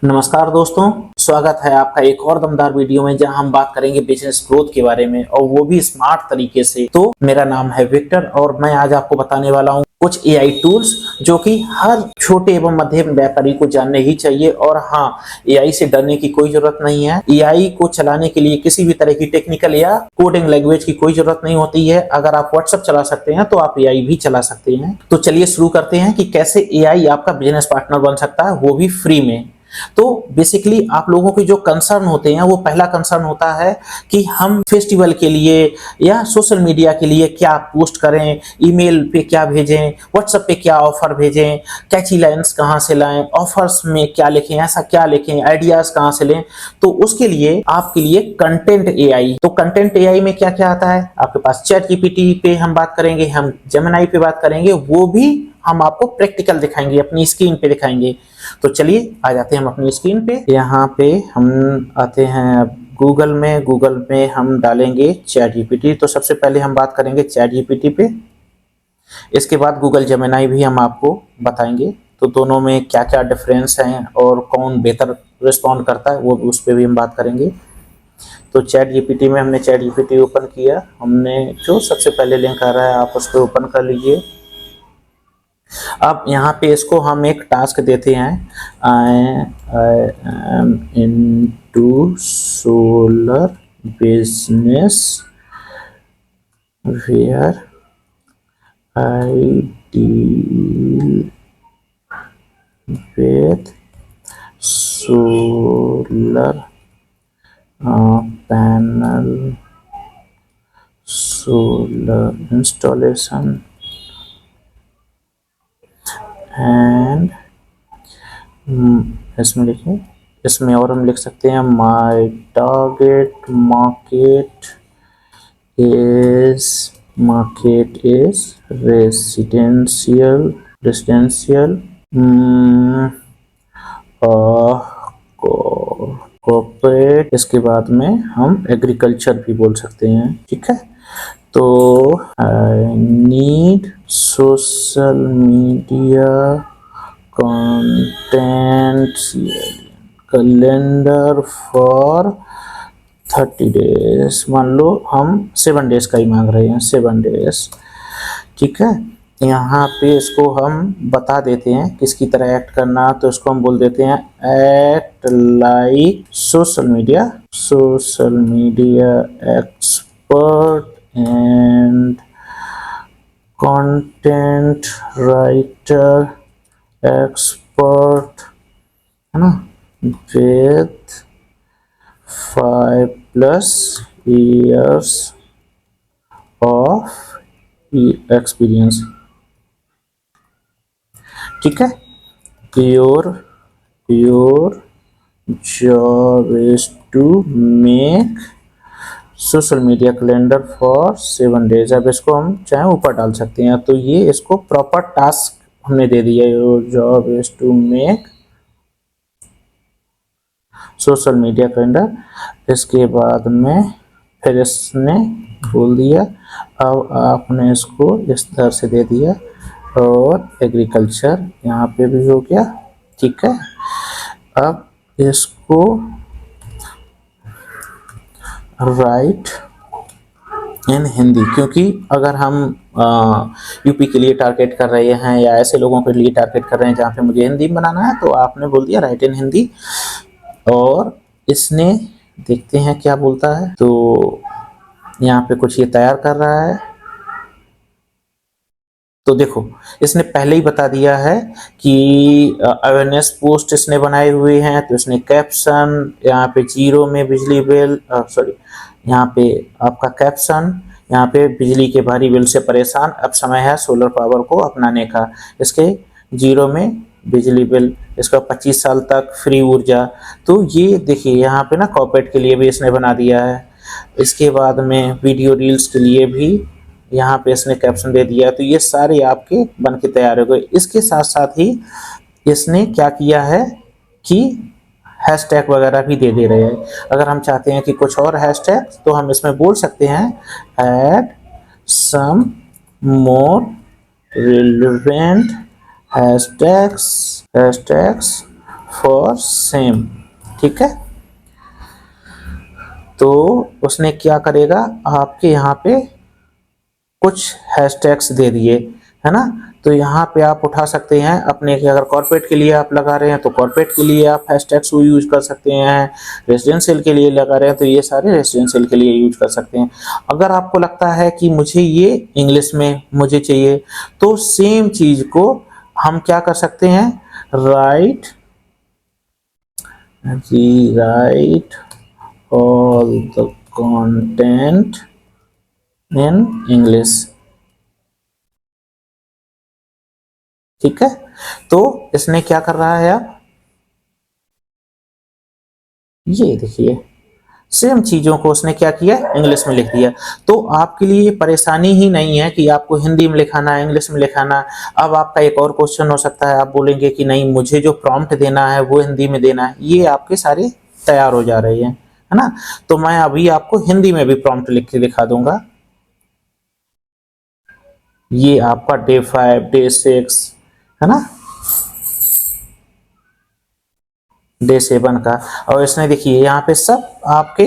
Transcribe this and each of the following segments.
नमस्कार दोस्तों, स्वागत है आपका एक और दमदार वीडियो में जहां हम बात करेंगे बिजनेस ग्रोथ के बारे में और वो भी स्मार्ट तरीके से। तो मेरा नाम है विक्टर और मैं आज आपको बताने वाला हूं कुछ एआई टूल्स जो कि हर छोटे एवं मध्यम व्यापारी को जानने ही चाहिए। और हाँ, एआई से डरने की कोई जरूरत नहीं है। एआई को चलाने के लिए किसी भी तरह की टेक्निकल या कोडिंग लैंग्वेज की कोई जरूरत नहीं होती है। अगर आप व्हाट्सएप चला सकते हैं तो आप एआई भी चला सकते हैं। तो चलिए शुरू करते हैं कि कैसे एआई आपका बिजनेस पार्टनर बन सकता है, वो भी फ्री में। तो बेसिकली आप लोगों के जो कंसर्न होते हैं वो पहला कंसर्न होता है कि हम फेस्टिवल के लिए या सोशल मीडिया के लिए क्या पोस्ट करें, ईमेल पे क्या भेजें, व्हाट्सएप पे क्या ऑफर भेजें, कैची लाइंस कहां से लाएं, ऑफर्स में क्या लिखें, ऐसा क्या लिखें, आइडियाज कहां से लें। तो उसके लिए आपके लिए कंटेंट एआई। तो कंटेंट एआई में क्या क्या आता है आपके पास? चैट जीपीटी पे हम बात करेंगे, हम जेमिनी पे बात करेंगे, वो भी हम आपको प्रैक्टिकल दिखाएंगे, अपनी स्क्रीन पे दिखाएंगे। तो चलिए आ जाते हैं हम अपनी स्क्रीन पे। यहाँ पे हम आते हैं गूगल में हम डालेंगे चैट जीपीटी। तो सबसे पहले हम बात करेंगे चैट जीपीटी पे, इसके बाद गूगल जेमिनी भी हम आपको बताएंगे। तो दोनों में क्या क्या डिफरेंस है और कौन बेहतर रिस्पॉन्ड करता है वो उस पर भी हम बात करेंगे। तो चैट जीपीटी में हमने चैट जीपीटी ओपन किया, हमने जो सबसे पहले लिंक आ रहा है आप उसको ओपन कर लीजिए। अब यहाँ पे इसको हम एक टास्क देते हैं, I am into solar business where I deal with solar panel, solar installation and इसमें लिखें, इसमें और हम लिख सकते हैं my target market is residential corporate. इसके बाद में हम एग्रीकल्चर भी बोल सकते हैं, ठीक है। तो I need social media content calendar for 30 days. मान लो हम 7 डेज का ही मांग रहे हैं, 7 डेज, ठीक है। यहाँ पे इसको हम बता देते हैं किसकी तरह एक्ट करना। तो इसको हम बोल देते हैं act like social media expert and content writer expert, है ना, विथ 5+ years ऑफ एक्सपीरियंस, ठीक है। Your job is to make social media calendar for 7 days. अब इसको हम चाहे ऊपर डाल सकते हैं। तो ये इसको प्रॉपर टास्क हमने दे दिया, your job is to make social media calendar. इसके बाद में फिर इसने बोल दिया, अब आपने इसको इस तरह से दे दिया और एग्रीकल्चर यहाँ पे भी हो गया, ठीक है। अब इसको राइट इन हिंदी, क्योंकि अगर हम यूपी के लिए टारगेट कर रहे हैं या ऐसे लोगों के लिए टारगेट कर रहे हैं जहाँ पे मुझे हिंदी में बनाना है, तो आपने बोल दिया राइट इन हिंदी। और इसने देखते हैं क्या बोलता है। तो यहाँ पे कुछ ये तैयार कर रहा है। तो देखो इसने पहले ही बता दिया है कि अवेयरनेस पोस्ट इसने बनाए हुए हैं। तो इसने कैप्शन यहाँ पे 0 में बिजली बिल, सॉरी यहाँ पे आपका कैप्शन, यहाँ पे बिजली के भारी बिल से परेशान, अब समय है सोलर पावर को अपनाने का। इसके 0 में बिजली बिल, इसका 25 साल तक फ्री ऊर्जा। तो ये देखिए यहाँ पे ना कॉर्पोरेट के लिए भी इसने बना दिया है। इसके बाद में वीडियो रील्स के लिए भी यहाँ पे इसने कैप्शन दे दिया। तो ये सारे आपके बन के तैयार हो गए। इसके साथ साथ ही इसने क्या किया है कि हैशटैग वगैरह भी दे रहे हैं। अगर हम चाहते हैं कि कुछ और हैशटैग, तो हम इसमें बोल सकते हैं add some more relevant hashtags for same. ठीक है, तो उसने क्या करेगा, आपके यहाँ पे कुछ हैशटैग्स दे दिए, है ना। तो यहाँ पे आप उठा सकते हैं अपने के, अगर कॉर्पोरेट के लिए आप लगा रहे हैं तो कॉर्पोरेट के लिए आप हैशटैग्स को यूज कर सकते हैं, रेजिडेंशियल के लिए लगा रहे हैं तो ये सारे रेजिडेंशियल के लिए यूज कर सकते हैं। अगर आपको लगता है कि मुझे ये इंग्लिश में मुझे चाहिए, तो सेम चीज को हम क्या कर सकते हैं, right rewrite all the content in English. ठीक है, तो इसने क्या कर रहा है, आप ये देखिए सेम चीजों को उसने क्या किया, इंग्लिश में लिख दिया। तो आपके लिए ये परेशानी ही नहीं है कि आपको हिंदी में लिखाना है, इंग्लिश में लिखाना है। अब आपका एक और क्वेश्चन हो सकता है, आप बोलेंगे कि नहीं मुझे जो प्रॉम्प्ट देना है वो हिंदी में देना है, ये आपके सारे तैयार हो जा रहे हैं, है ना। तो मैं अभी आपको हिंदी में भी प्रॉम्प्ट लिख के दिखा दूंगा। ये आपका डे 5, डे 6, है ना, डे 7 का। और इसने देखिए यहाँ पे सब आपके,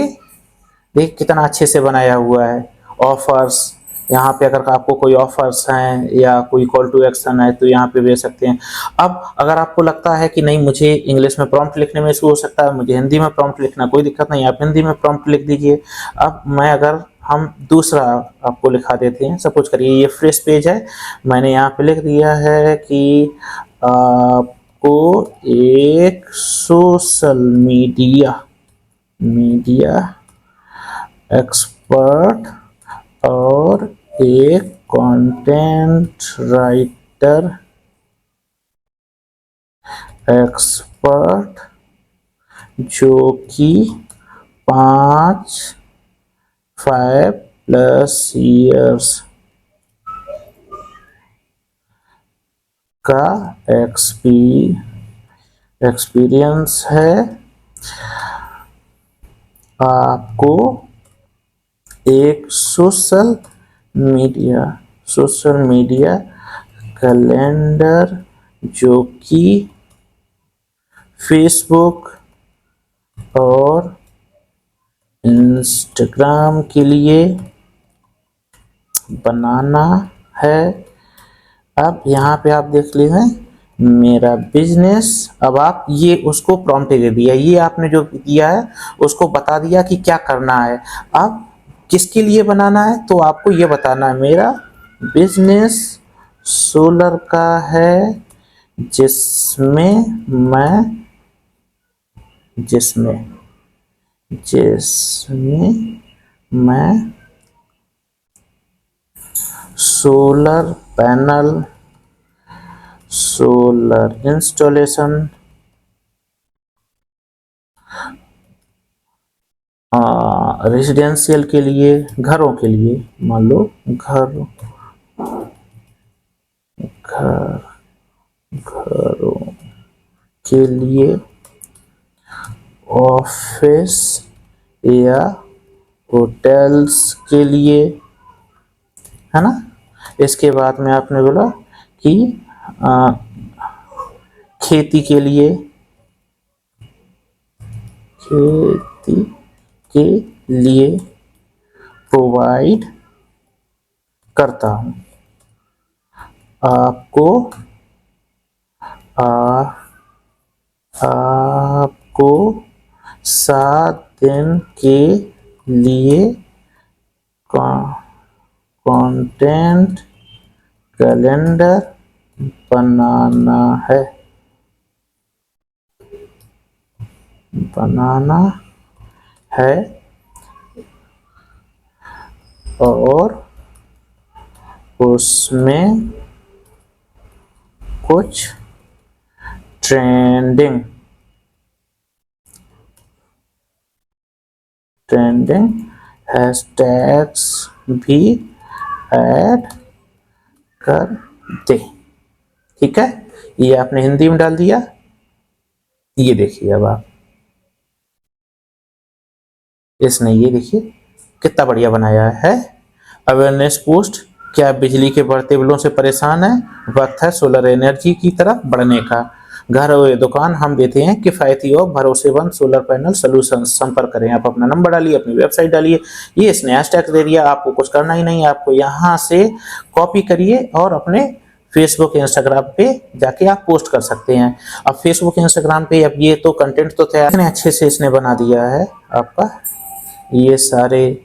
देख कितना अच्छे से बनाया हुआ है। ऑफर्स, यहाँ पे अगर आपको कोई ऑफर्स हैं या कोई कॉल टू एक्शन है तो यहाँ पे भेज सकते हैं। अब अगर आपको लगता है कि नहीं मुझे इंग्लिश में प्रॉम्प्ट लिखने में इशू हो सकता है, मुझे हिंदी में प्रॉम्प्ट लिखना, कोई दिक्कत नहीं, आप हिंदी में प्रॉम्प्ट लिख दीजिए। अब मैं अगर हम दूसरा आपको लिखा देते हैं, सपोज करिए ये फ्रेश पेज है, मैंने यहाँ पे लिख दिया है कि आपको एक सोशल मीडिया एक्सपर्ट और एक कंटेंट राइटर एक्सपर्ट जो कि 5+ ईयर्स का एक्सपीरियंस है, आपको एक सोशल मीडिया कैलेंडर जो कि फेसबुक और इंस्टाग्राम के लिए बनाना है। अब यहाँ पे आप देख लीजिए मेरा बिजनेस, अब आप ये उसको प्रॉम्प्ट दे दिया, ये आपने जो दिया है उसको बता दिया कि क्या करना है। अब किसके लिए बनाना है तो आपको ये बताना है, मेरा बिजनेस सोलर का है जिसमें मैं solar panel, solar installation, residential के लिए, घरों के लिए, मान लो घरों के लिए, ऑफिस या होटल्स के लिए, है ना। इसके बाद में आपने बोला कि खेती के लिए प्रोवाइड करता हूं आपको, आपको 7 दिन के लिए कंटेंट कैलेंडर बनाना है और उसमें कुछ ट्रेंडिंग हैशटैग्स भी ऐड कर दे। ठीक है, ये आपने हिंदी में डाल दिया। ये देखिए अब आप, इसने ये देखिए कितना बढ़िया बनाया है। अवेयरनेस पोस्ट, क्या बिजली के बढ़ते बिलों से परेशान है, वक्त है सोलर एनर्जी की तरफ बढ़ने का। घर हो या दुकान, हम देते हैं किफ़ायती और भरोसेमंद सोलर पैनल सॉल्यूशन। संपर्क करें। आप अपना नंबर डालिए, अपनी वेबसाइट डालिए, ये इसने हैशटैग दे दिया। आपको कुछ करना ही नहीं है, आपको यहाँ से कॉपी करिए और अपने फेसबुक इंस्टाग्राम पे जाके आप पोस्ट कर सकते हैं। अब फेसबुक इंस्टाग्राम पे अब ये तो कंटेंट तो तैयार, इतने अच्छे से इसने बना दिया है आपका, ये सारे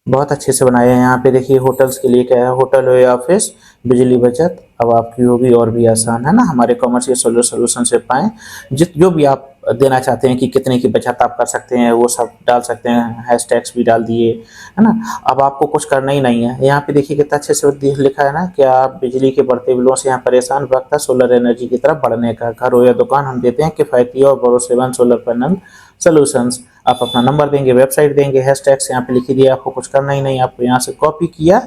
बहुत अच्छे से बनाए हैं। यहाँ पे देखिए होटल्स के लिए क्या है, होटल हो या ऑफिस, बिजली बचत अब आपकी होगी और भी आसान, है ना। हमारे कॉमर्शियल सोल्यूशन से पाएं जो भी आप देना चाहते हैं कि कितने की बचत आप कर सकते हैं, वो सब डाल सकते हैं। हैशटैग्स भी डाल दिए, है ना। अब आपको कुछ करना ही नहीं है। यहाँ पे देखिए कितना अच्छे से लिखा है ना, क्या आप बिजली के बढ़ते बिलों से यहाँ परेशान, वक्त है सोलर एनर्जी की तरफ बढ़ने का। घर हो या दुकान, हम देते हैं किफायती और भरोसेमंद सोलर पैनल सॉल्यूशंस। आप अपना नंबर देंगे, वेबसाइट देंगे, हैशटैग्स यहाँ पे लिख दिया। आपको कुछ करना ही नहीं, आपको यहाँ से कॉपी किया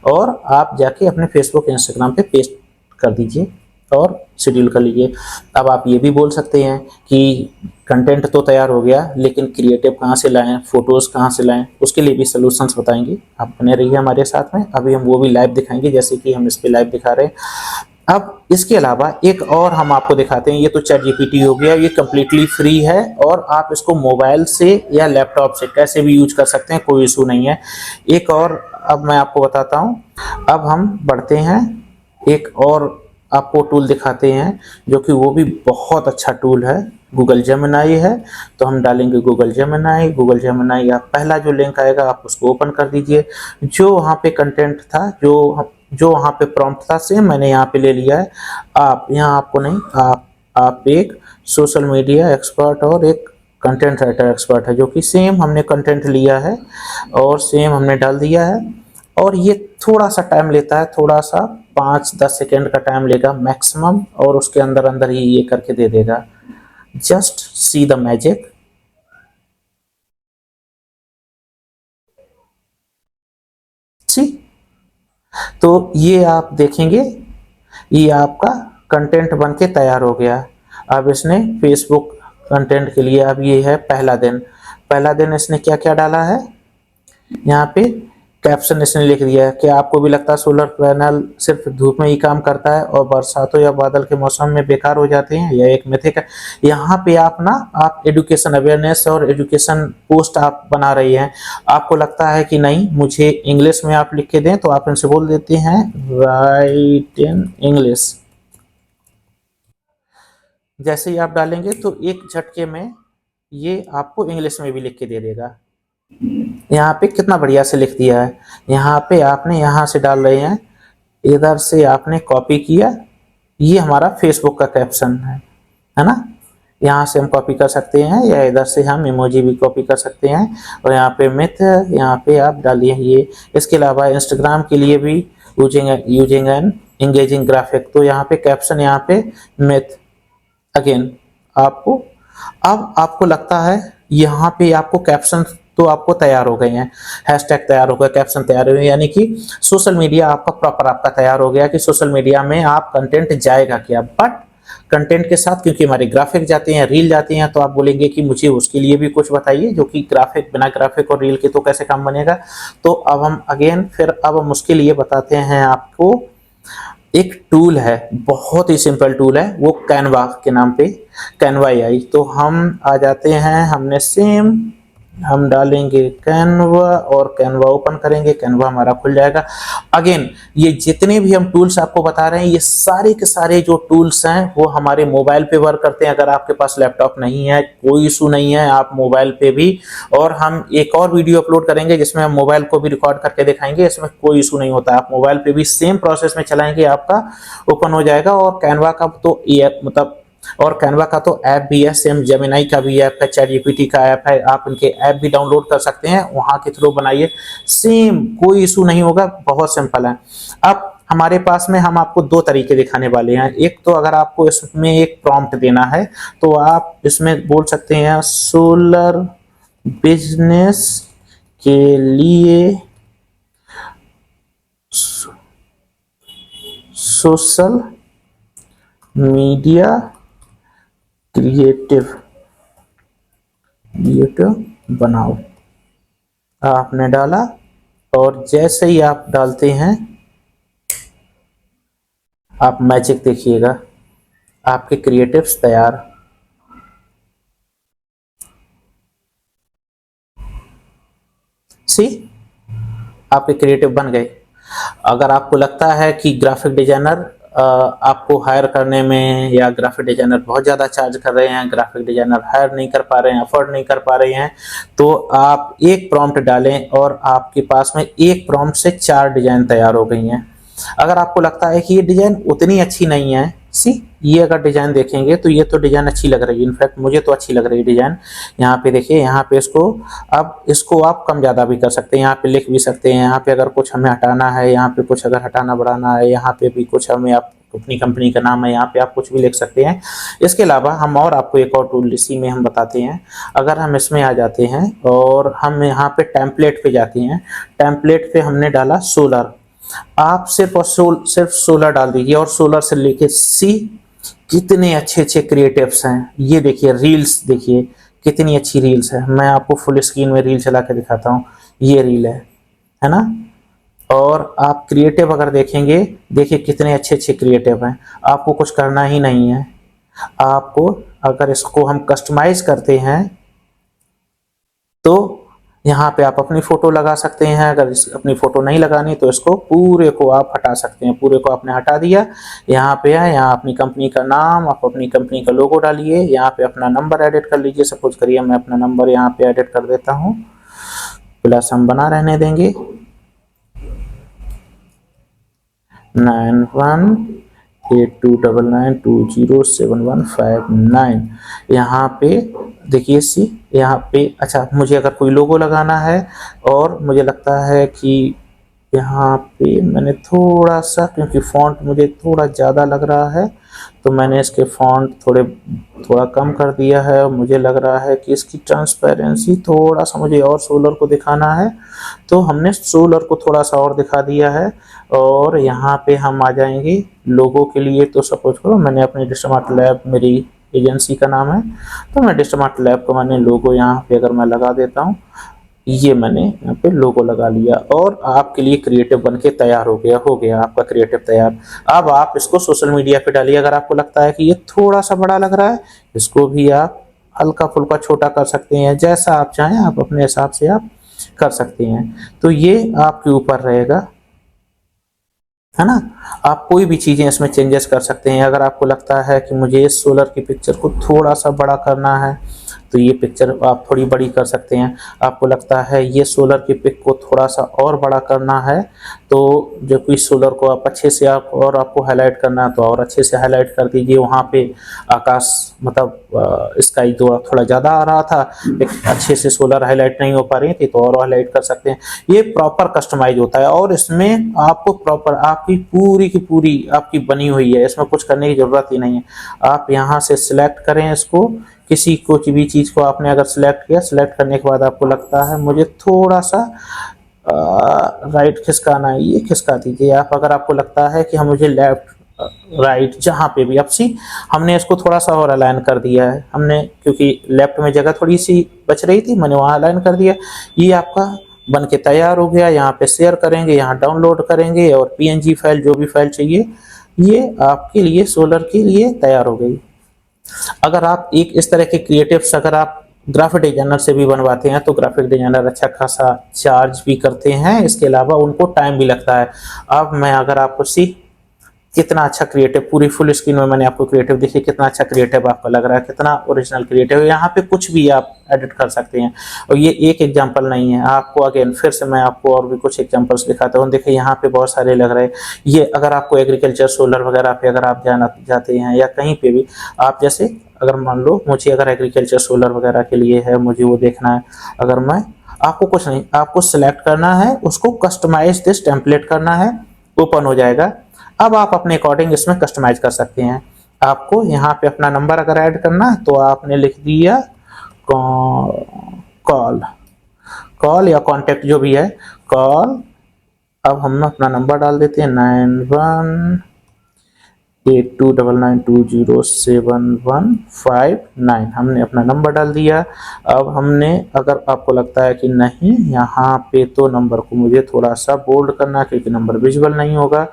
और आप जाके अपने फेसबुक इंस्टाग्राम पे पेस्ट कर दीजिए और शेड्यूल कर लीजिए। अब आप ये भी बोल सकते हैं कि कंटेंट तो तैयार हो गया, लेकिन क्रिएटिव कहाँ से लाएं, फोटोज़ कहाँ से लाएं, उसके लिए भी सॉल्यूशंस बताएंगे। आप बने रहिए हमारे साथ में, अभी हम वो भी लाइव दिखाएंगे, जैसे कि हम इस पे लाइव दिखा रहे हैं। अब इसके अलावा एक और हम आपको दिखाते हैं। ये तो चैट जीपीटी हो गया, ये कम्प्लीटली फ्री है और आप इसको मोबाइल से या लैपटॉप से कैसे भी यूज कर सकते हैं, कोई इशू नहीं है। एक और अब मैं आपको बताता हूँ। अब हम बढ़ते हैं, एक और आपको टूल दिखाते हैं जो कि वो भी बहुत अच्छा टूल है। गूगल जेमिनी है, तो हम डालेंगे गूगल जेमिनी। गूगल जेमिनी आप पहला जो लिंक आएगा आप उसको ओपन कर दीजिए। जो वहाँ पे कंटेंट था, जो वहाँ पे प्रॉम्प्ट था, सेम मैंने यहाँ पे ले लिया है। आप यहाँ, आपको नहीं, आप एक सोशल मीडिया एक्सपर्ट और एक कंटेंट राइटर एक्सपर्ट है, जो कि सेम हमने कंटेंट लिया है और सेम हमने डाल दिया है। और ये थोड़ा सा टाइम लेता है, थोड़ा सा 5-10 सेकेंड का टाइम लेगा मैक्सिमम, और उसके अंदर अंदर ही ये करके दे देगा। Just see the magic. See, तो ये आप देखेंगे, ये आपका कंटेंट बन के तैयार हो गया। अब इसने फेसबुक कंटेंट के लिए, अब ये है पहला दिन इसने क्या क्या डाला है। यहाँ पे कैप्शन इसने लिख दिया है। क्या आपको भी लगता है सोलर पैनल सिर्फ धूप में ही काम करता है और बरसातों या बादल के मौसम में बेकार हो जाते हैं? यह एक मिथ है। यहाँ पे आप एजुकेशन अवेयरनेस और एजुकेशन पोस्ट आप बना रही हैं। आपको लगता है कि नहीं, मुझे इंग्लिश में आप लिख के दें, तो आप इनसे बोल देते हैं राइट इन इंग्लिश। जैसे ही आप डालेंगे तो एक झटके में ये आपको इंग्लिश में भी लिख के दे देगा। यहाँ पे कितना बढ़िया से लिख दिया है। यहाँ पे आपने यहाँ से डाल रहे हैं, इधर से आपने कॉपी किया, ये हमारा फेसबुक का कैप्शन है ना। यहाँ से हम कॉपी कर सकते हैं या इधर से हम इमोजी भी कॉपी कर सकते हैं। और यहाँ पे मिथ, यहाँ पे आप डालिए ये। इसके अलावा इंस्टाग्राम के लिए भी यूजिंग एन एंगेजिंग ग्राफिक, तो यहाँ पे कैप्शन, यहाँ पे मिथ अगेन। आपको अब आपको लगता है यहाँ पे आपको कैप्शन तो आपको तैयार हो गए हैं, हैशटैग तैयार हो गए, कैप्शन तैयार हो गए, यानी कि सोशल मीडिया आपका प्रॉपर आपका तैयार हो गया कि सोशल मीडिया में आप कंटेंट जाएगा क्या। बट कंटेंट के साथ क्योंकि हमारे ग्राफिक जाते हैं, रील जाती हैं, तो आप बोलेंगे कि मुझे उसके लिए भी कुछ बताइए, जो कि ग्राफिक, बिना ग्राफिक और रील के तो कैसे काम बनेगा। तो अब हम अगेन फिर अब हम उसके लिए बताते हैं आपको। एक टूल है, बहुत ही सिंपल टूल है, वो कैनवा के नाम पे, कैनवा एआई। तो हम आ जाते हैं, हमने सेम हम डालेंगे कैनवा और कैनवा ओपन करेंगे, कैनवा हमारा खुल जाएगा। अगेन ये जितने भी हम टूल्स आपको बता रहे हैं, ये सारे के सारे जो टूल्स हैं वो हमारे मोबाइल पे वर्क करते हैं। अगर आपके पास लैपटॉप नहीं है, कोई इशू नहीं है, आप मोबाइल पे भी, और हम एक और वीडियो अपलोड करेंगे जिसमें हम मोबाइल को भी रिकॉर्ड करके दिखाएंगे, इसमें कोई इशू नहीं होता। आप मोबाइल पे भी सेम प्रोसेस में चलाएंगे, आपका ओपन हो जाएगा। और कैनवा का तो ये मतलब, और कैनवा का तो ऐप भी है, सेम जेमिनी का भी ऐप है, चैट जीपीटी का ऐप है, आप इनके ऐप भी डाउनलोड कर सकते हैं, वहां के थ्रू बनाइए, सेम कोई इशू नहीं होगा, बहुत सिंपल है। अब हमारे पास में हम आपको दो तरीके दिखाने वाले हैं। एक तो अगर आपको इसमें एक प्रॉम्प्ट देना है, तो आप इसमें बोल सकते हैं सोलर बिजनेस के लिए सोशल मीडिया क्रिएटिव बनाओ, आपने डाला। और जैसे ही आप डालते हैं, आप मैजिक देखिएगा, आपके क्रिएटिव्स तैयार। सी, आपके क्रिएटिव बन गए। अगर आपको लगता है कि ग्राफिक डिजाइनर आपको हायर करने में, या ग्राफिक डिजाइनर बहुत ज़्यादा चार्ज कर रहे हैं, ग्राफिक डिजाइनर हायर नहीं कर पा रहे हैं, अफोर्ड नहीं कर पा रहे हैं, तो आप एक प्रॉम्प्ट डालें और आपके पास में एक प्रॉम्प्ट से 4 डिजाइन तैयार हो गई हैं। अगर आपको लगता है कि ये डिजाइन उतनी अच्छी नहीं है, सी, ये अगर डिजाइन देखेंगे तो ये तो डिजाइन अच्छी लग रही है, इनफैक्ट मुझे तो अच्छी लग रही है डिजाइन। यहाँ पे देखिए, यहाँ पे इसको आप कम ज़्यादा भी कर सकते हैं, यहाँ पे लिख भी सकते हैं, यहाँ पे अगर कुछ हमें हटाना है, यहाँ पे कुछ अगर हटाना बढ़ाना है, यहाँ पे भी कुछ हमें, आप अपनी कंपनी का नाम है, यहाँ पे आप कुछ भी लिख सकते हैं। इसके अलावा हम और आपको एक और टूल इसी में हम बताते हैं। अगर हम इसमें आ जाते हैं और हम यहाँ पे टेम्पलेट पे जाते हैं, टेम्पलेट पे हमने डाला सोलर। आप सिर्फ और सिर्फ सोलर डाल दीजिए और सोलर से लेके सी, कितने अच्छे अच्छे क्रिएटिव्स हैं। ये देखिए रील्स, देखिए कितनी अच्छी रील्स है। मैं आपको फुल स्क्रीन में रील चला के दिखाता हूँ। ये रील है ना। और आप क्रिएटिव अगर देखेंगे, देखिए कितने अच्छे अच्छे क्रिएटिव हैं। आपको कुछ करना ही नहीं है। आपको, अगर इसको हम कस्टमाइज करते हैं तो यहाँ पे आप अपनी फोटो लगा सकते हैं। अगर अपनी फोटो नहीं लगानी तो इसको पूरे को आप हटा सकते हैं। पूरे को आपने हटा दिया, यहाँ पे है, यहाँ अपनी कंपनी का नाम, आप अपनी कंपनी का लोगो डालिए, यहाँ पे अपना नंबर एडिट कर लीजिए। सपोज करिए मैं अपना नंबर यहाँ पे एडिट कर देता हूँ, प्लस हम बना रहने देंगे 918299207159। यहाँ पे देखिए सी, यहाँ पे अच्छा, मुझे अगर कोई लोगो लगाना है और मुझे लगता है कि यहाँ पे मैंने थोड़ा सा, क्योंकि फॉन्ट मुझे थोड़ा ज़्यादा लग रहा है, तो मैंने इसके फॉन्ट थोड़ा कम कर दिया है। और मुझे लग रहा है कि इसकी ट्रांसपेरेंसी थोड़ा सा मुझे और सोलर को दिखाना है, तो हमने सोलर को थोड़ा सा और दिखा दिया है। और यहाँ पे हम आ जाएंगे लोगो के लिए। तो सपोज करो मैंने अपनी डिस्टमार्ट लैब, मेरी एजेंसी का नाम है, तो मैं डिस्टमार्ट लैब को मैंने लोगो यहाँ पे अगर मैं लगा देता हूँ, ये मैंने यहाँ पे लोगो लगा लिया और आपके लिए क्रिएटिव बनके तैयार हो गया आपका क्रिएटिव तैयार। अब आप इसको सोशल मीडिया पे डालिए। अगर आपको लगता है कि ये थोड़ा सा बड़ा लग रहा है, इसको भी आप हल्का फुल्का छोटा कर सकते हैं, जैसा आप चाहें आप अपने हिसाब से आप कर सकते हैं। तो ये आपके ऊपर रहेगा, है ना। आप कोई भी चीज़ें इसमें चेंजेस कर सकते हैं। अगर आपको लगता है कि मुझे इस सोलर की पिक्चर को थोड़ा सा बड़ा करना है, तो ये पिक्चर आप थोड़ी बड़ी कर सकते हैं। आपको लगता है ये सोलर की पिक को थोड़ा सा और बड़ा करना है, तो जो कि सोलर को आप अच्छे से आपको हाईलाइट करना है, तो और अच्छे से हाईलाइट कर दीजिए। वहाँ पे आकाश, मतलब स्काई थोड़ा ज़्यादा आ रहा था, एक अच्छे से सोलर हाईलाइट नहीं हो पा रही थी, तो और हाईलाइट कर सकते हैं। ये प्रॉपर कस्टमाइज होता है और इसमें आपको प्रॉपर आपकी पूरी की पूरी आपकी बनी हुई है, इसमें कुछ करने की ज़रूरत ही नहीं है। आप यहाँ से सिलेक्ट करें इसको, किसी कुछ भी चीज़ को आपने अगर सिलेक्ट किया, सिलेक्ट करने के बाद आपको लगता है मुझे थोड़ा सा राइट खिसकाना है, ये खिसका दीजिए आप। अगर आपको लगता है कि हम मुझे लेफ्ट राइट जहाँ पे भी, अब सी हमने इसको थोड़ा सा और अलाइन कर दिया है हमने, क्योंकि लेफ्ट में जगह थोड़ी सी बच रही थी, मैंने वहाँ अलाइन कर दिया। ये आपका बन के तैयार हो गया। यहाँ पे शेयर करेंगे, यहाँ डाउनलोड करेंगे और PNG फाइल, जो भी फाइल चाहिए, ये आपके लिए सोलर के लिए तैयार हो गई। अगर आप एक इस तरह के क्रिएटिव्स अगर आप ग्राफिक डिजाइनर से भी बनवाते हैं, तो ग्राफिक डिजाइनर अच्छा खासा चार्ज भी करते हैं। इसके अलावा उनको टाइम भी लगता है। अब मैं अगर आपको कितना अच्छा क्रिएटिव, पूरी फुल स्क्रीन में मैंने आपको क्रिएटिव देखिए, कितना अच्छा क्रिएटिव आपको लग रहा है, कितना ओरिजिनल क्रिएटिव है। यहाँ पे कुछ भी आप एडिट कर सकते हैं। और ये एक एग्जांपल नहीं है, आपको अगेन फिर से मैं आपको और भी कुछ एग्जांपल्स दिखाता हूँ। देखिए यहाँ पे बहुत सारे लग रहे हैं। ये अगर आपको एग्रीकल्चर सोलर वगैरह पे अगर आप जाते हैं, या कहीं पे भी आप, जैसे अगर मान लो मुझे अगर एग्रीकल्चर सोलर वगैरह के लिए है, मुझे वो देखना है, अगर मैं, आपको कुछ नहीं, आपको सिलेक्ट करना है, उसको कस्टमाइज दिस टेम्पलेट करना है, ओपन हो जाएगा। अब आप अपने अकॉर्डिंग इसमें कस्टमाइज कर सकते हैं। आपको यहाँ पे अपना नंबर अगर ऐड करना है, तो आपने लिख दिया कॉल या कांटेक्ट जो भी है, कॉल। अब हम अपना नंबर डाल देते हैं 918299207159। हमने अपना नंबर डाल दिया। अब हमने, अगर आपको लगता है कि नहीं यहाँ पे तो नंबर को मुझे थोड़ा सा बोल्ड करना, क्योंकि नंबर विजुअल नहीं होगा,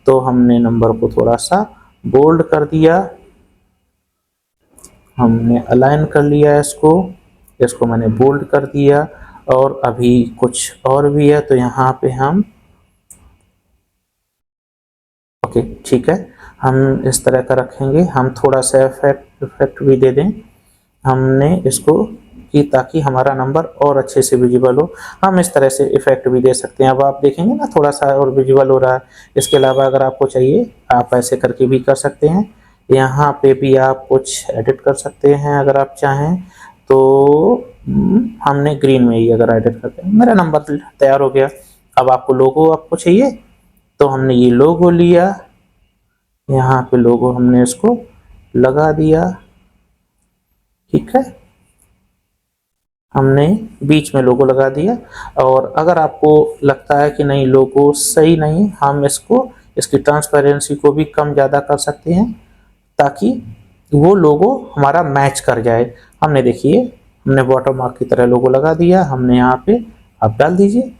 तो हमने नंबर को थोड़ा सा बोल्ड कर दिया। हमने अलाइन कर लिया इसको मैंने बोल्ड कर दिया। और अभी कुछ और भी है तो यहाँ पे हम ओके ठीक है, हम इस तरह का रखेंगे। हम थोड़ा सा इफेक्ट भी दे दें हमने इसको कि ताकि हमारा नंबर और अच्छे से विजिबल हो। हम इस तरह से इफेक्ट भी दे सकते हैं। अब आप देखेंगे ना थोड़ा सा और विजिबल हो रहा है। इसके अलावा अगर आपको चाहिए आप ऐसे करके भी कर सकते हैं। यहाँ पे भी आप कुछ एडिट कर सकते हैं अगर आप चाहें तो। हमने ग्रीन में ही अगर एडिट करते हैं, मेरा नंबर तैयार हो गया। अब आपको लोगो आपको चाहिए तो हमने ये लोगो लिया, यहाँ पे लोगो हमने इसको लगा दिया, ठीक है, हमने बीच में लोगो लगा दिया। और अगर आपको लगता है कि नहीं लोगो सही नहीं, हम इसकी ट्रांसपेरेंसी को भी कम ज़्यादा कर सकते हैं ताकि वो लोगो हमारा मैच कर जाए। हमने देखिए हमने वाटर मार्क की तरह लोगो लगा दिया। हमने यहाँ पे आप डाल दीजिए,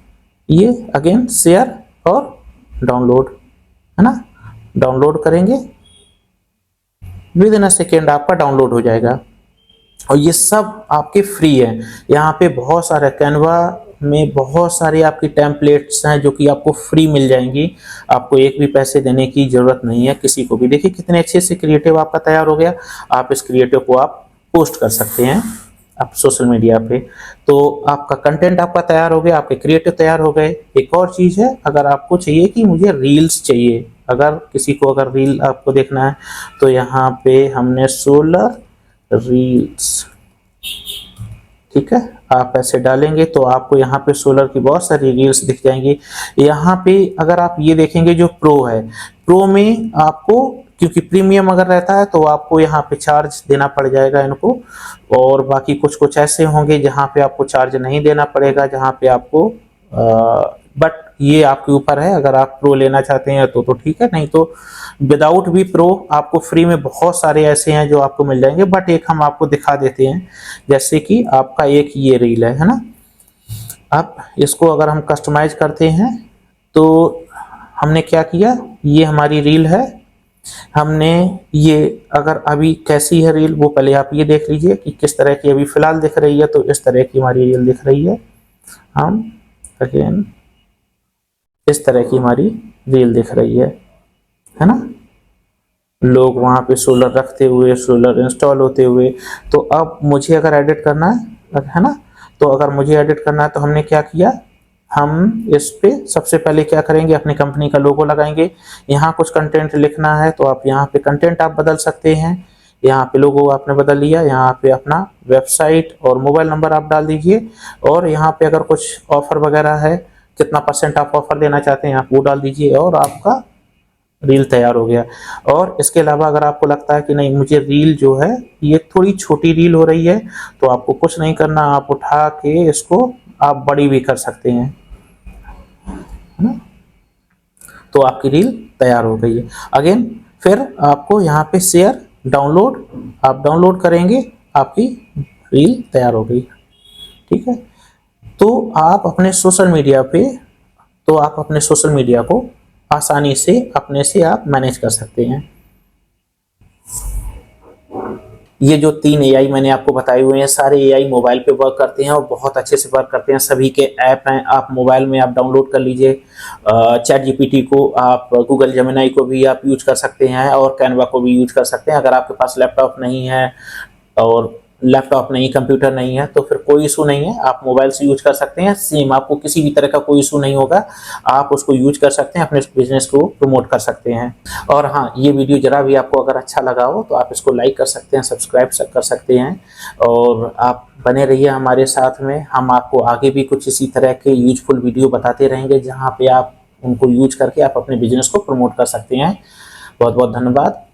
ये अगेन शेयर और डाउनलोड, है ना, डाउनलोड करेंगे, विद इन अ सेकेंड आपका डाउनलोड हो जाएगा। और ये सब आपके फ्री है। यहाँ पे बहुत सारे कैनवा में बहुत सारे आपकी टेम्पलेट्स हैं जो कि आपको फ्री मिल जाएंगी। आपको एक भी पैसे देने की जरूरत नहीं है किसी को भी। देखिए कितने अच्छे से क्रिएटिव आपका तैयार हो गया। आप इस क्रिएटिव को आप पोस्ट कर सकते हैं आप सोशल मीडिया पे। तो आपका कंटेंट आपका तैयार हो गया, आपके क्रिएटिव तैयार हो गए। एक और चीज़ है, अगर आपको चाहिए कि मुझे रील्स चाहिए, अगर किसी को अगर रील आपको देखना है तो यहाँ पे हमने सोलर रील्स, ठीक है, आप ऐसे डालेंगे तो आपको यहाँ पे सोलर की बहुत सारी रील्स दिख जाएंगी। यहाँ पे अगर आप ये देखेंगे जो प्रो है, प्रो में आपको क्योंकि प्रीमियम अगर रहता है तो आपको यहाँ पे चार्ज देना पड़ जाएगा इनको। और बाकी कुछ कुछ ऐसे होंगे जहाँ पे आपको चार्ज नहीं देना पड़ेगा, जहाँ पे आपको बट ये आपके ऊपर है। अगर आप प्रो लेना चाहते हैं तो ठीक है, नहीं तो विदाउट भी प्रो आपको फ्री में बहुत सारे ऐसे हैं जो आपको मिल जाएंगे। बट एक हम आपको दिखा देते हैं, जैसे कि आपका एक ये रील है ना। अब इसको अगर हम कस्टमाइज करते हैं तो हमने क्या किया, ये हमारी रील है। हमने ये अगर अभी कैसी है रील वो पहले आप ये देख लीजिए कि किस तरह की अभी फिलहाल दिख रही है। तो इस तरह की हमारी रील दिख रही है। हम अगेन इस तरह की हमारी रील दिख रही है ना, लोग वहाँ पे सोलर रखते हुए, सोलर इंस्टॉल होते हुए। तो अब मुझे अगर एडिट करना है ना, तो अगर मुझे एडिट करना है तो हमने क्या किया, हम इस पे सबसे पहले क्या करेंगे, अपनी कंपनी का लोगो लगाएंगे। यहाँ कुछ कंटेंट लिखना है तो आप यहाँ पे कंटेंट आप बदल सकते हैं। यहाँ पे लोगो आपने बदल लिया, यहाँ पे अपना वेबसाइट और मोबाइल नंबर आप डाल दीजिए। और यहाँ पे अगर कुछ ऑफर वगैरह है, कितना % आप ऑफर देना चाहते हैं आप वो डाल दीजिए और आपका रील तैयार हो गया। और इसके अलावा अगर आपको लगता है कि नहीं मुझे रील जो है ये थोड़ी छोटी रील हो रही है, तो आपको कुछ नहीं करना, आप उठा के इसको आप बड़ी भी कर सकते हैं, है ना। तो आपकी रील तैयार हो गई है। अगेन फिर आपको यहाँ पे शेयर डाउनलोड, आप डाउनलोड करेंगे, आपकी रील तैयार हो गई, ठीक है। तो आप अपने सोशल मीडिया पे, तो आप अपने सोशल मीडिया को आसानी से अपने से आप मैनेज कर सकते हैं। ये जो 3 AI मैंने आपको बताए हुए हैं, सारे AI मोबाइल पे वर्क करते हैं और बहुत अच्छे से वर्क करते हैं। सभी के ऐप हैं, आप मोबाइल में आप डाउनलोड कर लीजिए। चैट जीपीटी को, आप गूगल जेमिनी को भी आप यूज कर सकते हैं और कैनवा को भी यूज कर सकते हैं। अगर आपके पास लैपटॉप नहीं है और लैपटॉप नहीं, कंप्यूटर नहीं है, तो फिर कोई इशू नहीं है, आप मोबाइल से यूज कर सकते हैं। सेम आपको किसी भी तरह का कोई इशू नहीं होगा, आप उसको यूज कर सकते हैं, अपने बिजनेस को प्रमोट कर सकते हैं। और हाँ, ये वीडियो जरा भी आपको अगर अच्छा लगा हो तो आप इसको लाइक कर सकते हैं, सब्सक्राइब कर सकते हैं और आप बने रहिए हमारे साथ में। हम आपको आगे भी कुछ इसी तरह के यूजफुल वीडियो बताते रहेंगे जहाँ पे आप उनको यूज करके आप अपने बिजनेस को प्रमोट कर सकते हैं। बहुत बहुत धन्यवाद।